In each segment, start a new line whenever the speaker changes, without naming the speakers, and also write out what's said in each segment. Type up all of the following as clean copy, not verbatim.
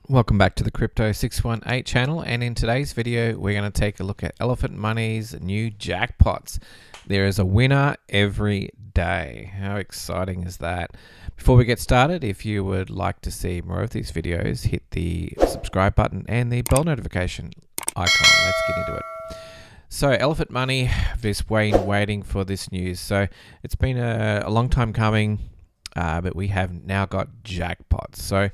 Welcome back to the Crypto 618 channel, and in today's video we're going to take a look at Elephant Money's new jackpots. There is a winner every day. How exciting is that? Before we get started, if you would like to see more of these videos, hit the subscribe button and the bell notification icon. Let's get into it. So Elephant Money, this waiting for this news. So it's been a long time coming, but we have now got jackpots. So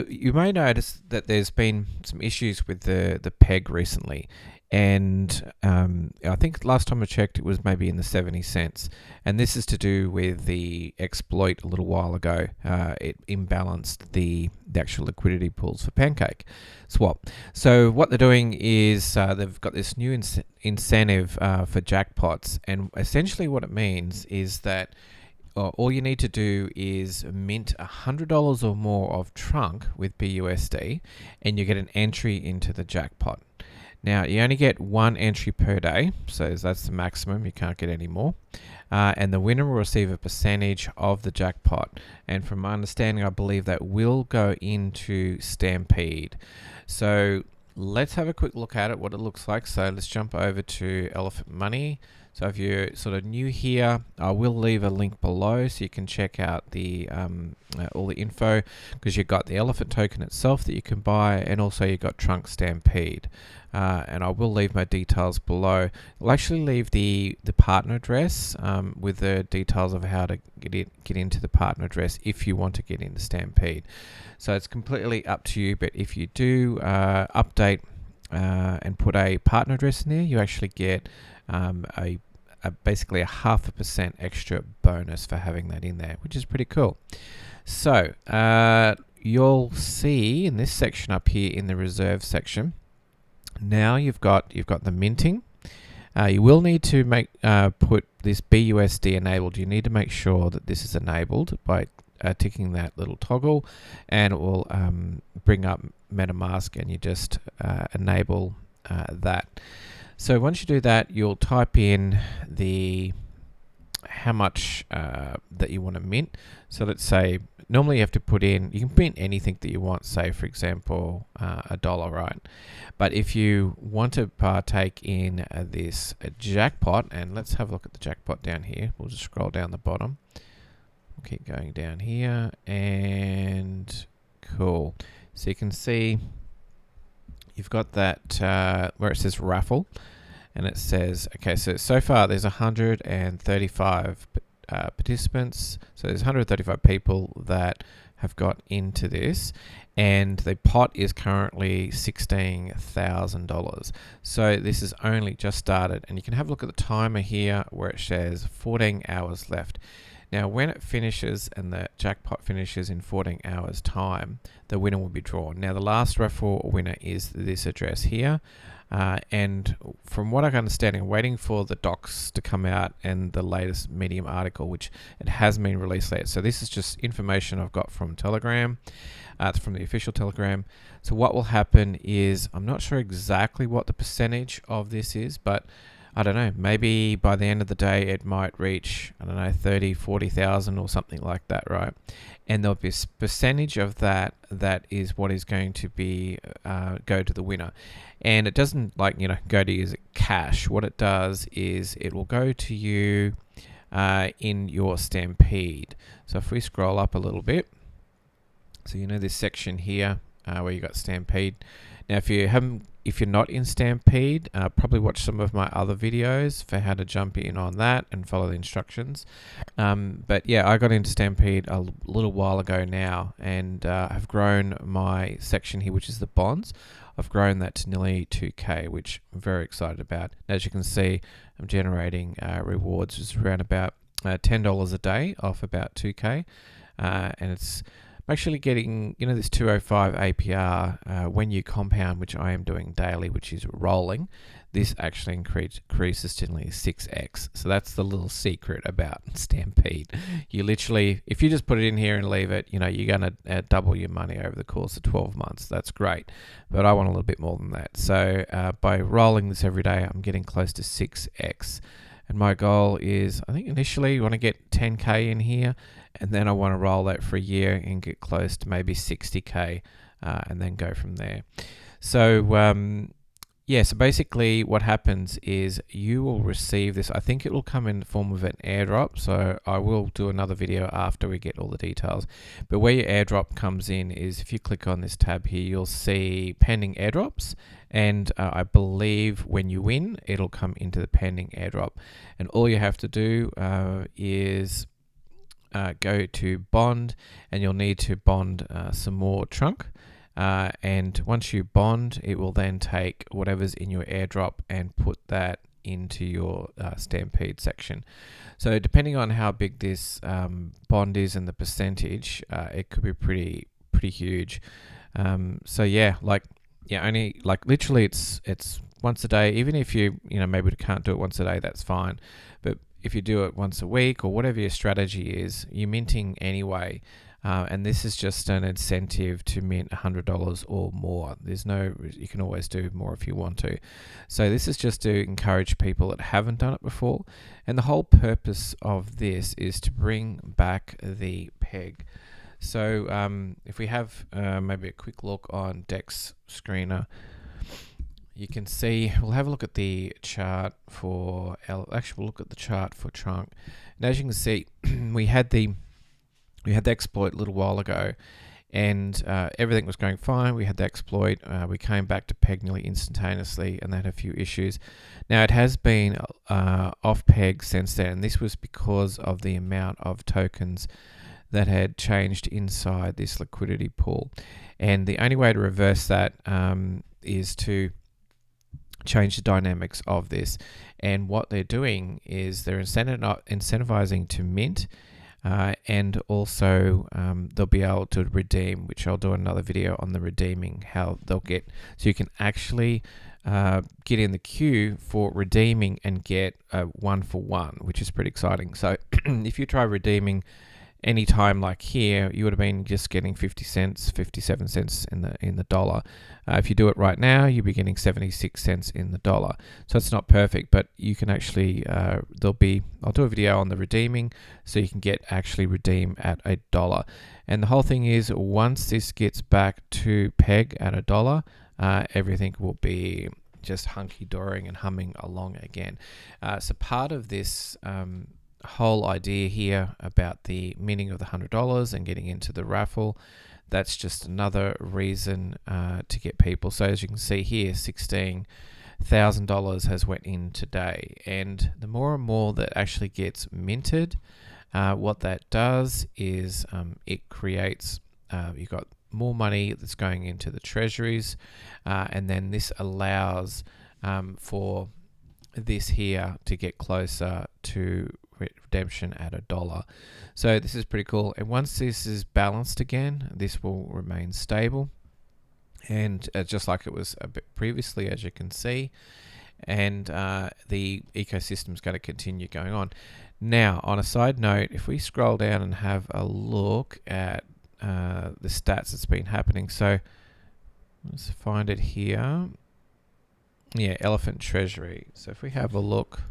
you may notice that there's been some issues with the peg recently, and I think last time I checked it was maybe in the 70 cents, and this is to do with the exploit a little while ago. It imbalanced the actual liquidity pools for Pancake Swap. So what they're doing is they've got this new incentive for jackpots, and essentially what it means is that all you need to do is mint $100 or more of trunk with BUSD, and you get an entry into the jackpot. Now, you only get one entry per day, so that's the maximum. You can't get any more. And the winner will receive a percentage of the jackpot. And from my understanding, I believe that will go into Stampede. So let's have a quick look at it, what it looks like. So let's jump over to Elephant Money. So if you're sort of new here, I will leave a link below so you can check out the all the info, because you've got the elephant token itself that you can buy, and also you've got Trunk Stampede. And I will leave my details below. I'll actually leave the partner address with the details of how to get into the partner address if you want to get into Stampede. So it's completely up to you, but if you do update and put a partner address in there, you actually get basically a 0.5% extra bonus for having that in there, which is pretty cool. So you'll see in this section up here in the reserve section, now you've got the minting. You will need to put this BUSD enabled. You need to make sure that this is enabled by ticking that little toggle, and it will bring up Metamask, and you just enable that. So once you do that, you'll type in how much that you want to mint. So let's say normally you have to put in, you can mint anything that you want, say for example $1, right? But if you want to partake in this jackpot, and let's have a look at the jackpot down here. We'll just scroll down the bottom. We'll keep going down here, and cool. So you can see you've got that where it says raffle, and it says, okay, so far there's 135 participants. So there's 135 people that have got into this, and the pot is currently $16,000. So this is only just started, and you can have a look at the timer here where it says 14 hours left. Now, when it finishes and the jackpot finishes in 14 hours time, the winner will be drawn. Now, the last raffle winner is this address here. And from what I can understand, I'm waiting for the docs to come out and the latest Medium article, which it hasn't been released yet. So this is just information I've got from Telegram, from the official Telegram. So what will happen is, I'm not sure exactly what the percentage of this is, but I don't know, maybe by the end of the day it might reach, I don't know, 30, 40,000 or something like that, right? And there'll be a percentage of that is what is going to be go to the winner. And it doesn't go to you as cash. What it does is it will go to you in your Stampede. So if we scroll up a little bit, so this section here where you got Stampede. Now if you're not in Stampede, probably watch some of my other videos for how to jump in on that and follow the instructions. But yeah, I got into Stampede a little while ago now, and have grown my section here, which is the bonds. I've grown that to nearly 2K, which I'm very excited about. As you can see, I'm generating rewards, which is around about $10 a day off about 2K. And I'm actually getting, this 205 APR when you compound, which I am doing daily, which is rolling. This actually increases to nearly 6x. So that's the little secret about Stampede. You literally, if you just put it in here and leave it, you're going to double your money over the course of 12 months. That's great. But I want a little bit more than that. So by rolling this every day, I'm getting close to 6x. And my goal is, I think initially you want to get 10K in here, and then I want to roll that for a year and get close to maybe 60K and then go from there. So yeah, so basically what happens is you will receive this. I think it will come in the form of an airdrop. So I will do another video after we get all the details. But where your airdrop comes in is if you click on this tab here, you'll see pending airdrops. And I believe when you win, it'll come into the pending airdrop. And all you have to do is go to bond, and you'll need to bond some more trunk. And once you bond, it will then take whatever's in your airdrop and put that into your Stampede section. So depending on how big this bond is and the percentage, it could be pretty huge. So yeah, only literally it's once a day. Even if you maybe can't do it once a day, that's fine. But if you do it once a week or whatever your strategy is, you're minting anyway. And this is just an incentive to mint $100 or more. You can always do more if you want to. So this is just to encourage people that haven't done it before. And the whole purpose of this is to bring back the peg. So if we have maybe a quick look on Dex Screener, you can see, we'll have a look at the chart for, we'll look at the chart for trunk. And as you can see, we had the exploit a little while ago, and everything was going fine. We had the exploit. We came back to peg nearly instantaneously, and they had a few issues. Now it has been off peg since then, and this was because of the amount of tokens that had changed inside this liquidity pool. And the only way to reverse that is to change the dynamics of this. And what they're doing is they're incentivizing to mint. And also they'll be able to redeem, which I'll do another video on the redeeming, how they'll get, so you can actually get in the queue for redeeming and get a 1-for-1, which is pretty exciting. So if you try redeeming any time like here, you would have been just getting 50 cents, 57 cents in the dollar. If you do it right now, you'll be getting 76 cents in the dollar. So it's not perfect, but you can actually, I'll do a video on the redeeming, so you can actually redeem at $1. And the whole thing is, once this gets back to peg at $1, everything will be just hunky-dory and humming along again. So part of this whole idea here about the minting of the $100 and getting into the raffle, that's just another reason to get people. So as you can see here, $16,000 has went in today, and the more and more that actually gets minted, what that does is it creates, you've got more money that's going into the treasuries, and then this allows for this here to get closer to redemption at $1. So this is pretty cool. And once this is balanced again, this will remain stable, and just like it was a bit previously, as you can see. And the ecosystem is going to continue going on. Now, on a side note, if we scroll down and have a look at the stats that's been happening, so let's find it here. Yeah, Elephant Treasury. So if we have a look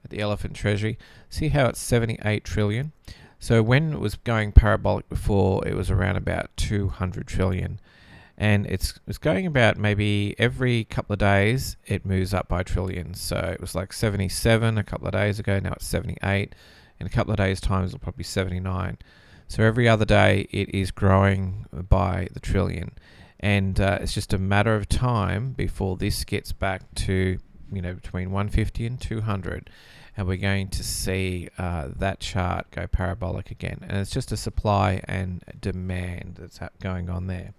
at the Elephant Treasury, see how it's 78 trillion. So when it was going parabolic before, it was around about 200 trillion. And it's going about maybe every couple of days, it moves up by trillions. So it was like 77 a couple of days ago, now it's 78. In a couple of days' time, it'll probably be 79. So every other day, it is growing by the trillion. And it's just a matter of time before this gets back to, between 150 and 200. And we're going to see that chart go parabolic again. And it's just a supply and demand that's going on there.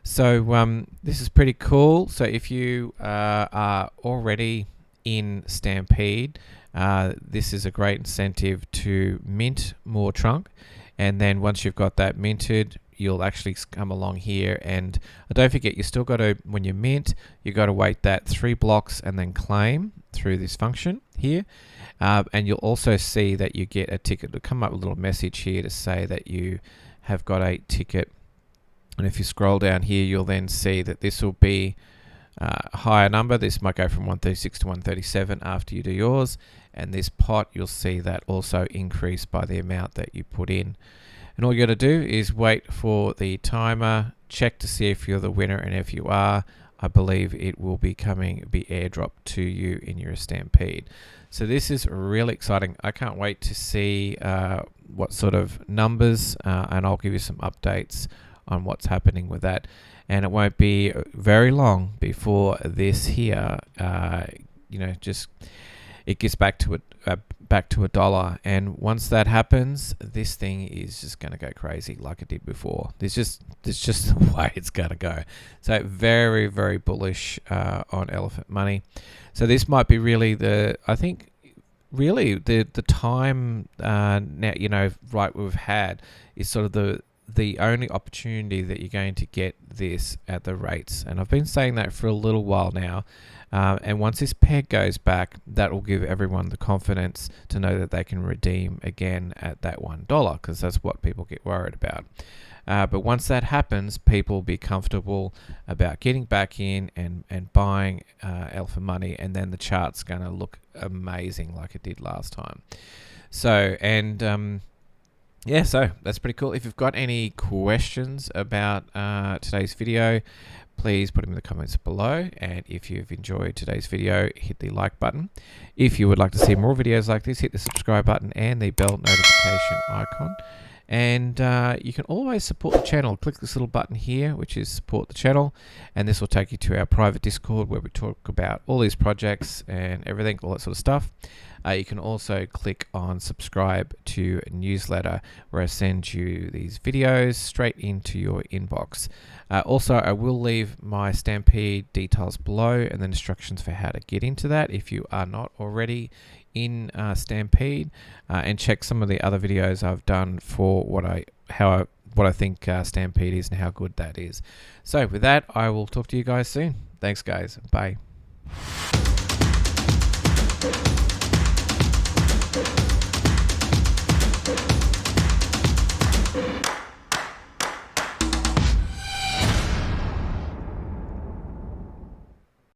So this is pretty cool. So if you are already in Stampede, this is a great incentive to mint more trunk. And then once you've got that minted, you'll actually come along here, and don't forget, you still got to, when you mint, you got to wait that 3 blocks and then claim through this function here. And you'll also see that you get a ticket. It'll come up with a little message here to say that you have got a ticket. And if you scroll down here, you'll then see that this will be a higher number. This might go from 136 to 137 after you do yours. And this pot, you'll see that also increase by the amount that you put in. And all you got to do is wait for the timer check to see if you're the winner, and if you are, I believe it will be airdropped to you in your Stampede. So this is really exciting. I can't wait to see what sort of numbers, and I'll give you some updates on what's happening with that. And it won't be very long before this here, just it gets back to $1. And once that happens, this thing is just going to go crazy like it did before. It's just the way it's going to go. So very, very bullish on elephant money. So this might be really the time now, right, we've had is sort of the only opportunity that you're going to get this at the rates. And I've been saying that for a little while now. And once this peg goes back, that will give everyone the confidence to know that they can redeem again at that $1, because that's what people get worried about. But once that happens, people will be comfortable about getting back in and buying elephant money, and then the chart's going to look amazing like it did last time. So, so that's pretty cool. If you've got any questions about today's video, please put them in the comments below. And if you've enjoyed today's video, hit the like button. If you would like to see more videos like this, hit the subscribe button and the bell notification icon. And you can always support the channel. Click this little button here, which is support the channel, and this will take you to our private Discord where we talk about all these projects and everything, all that sort of stuff. You can also click on subscribe to a newsletter where I send you these videos straight into your inbox. Also, I will leave my Stampede details below and the instructions for how to get into that if you are not already in Stampede, and check some of the other videos I've done for what I think Stampede is and how good that is. So with that, I will talk to you guys soon. Thanks guys. Bye.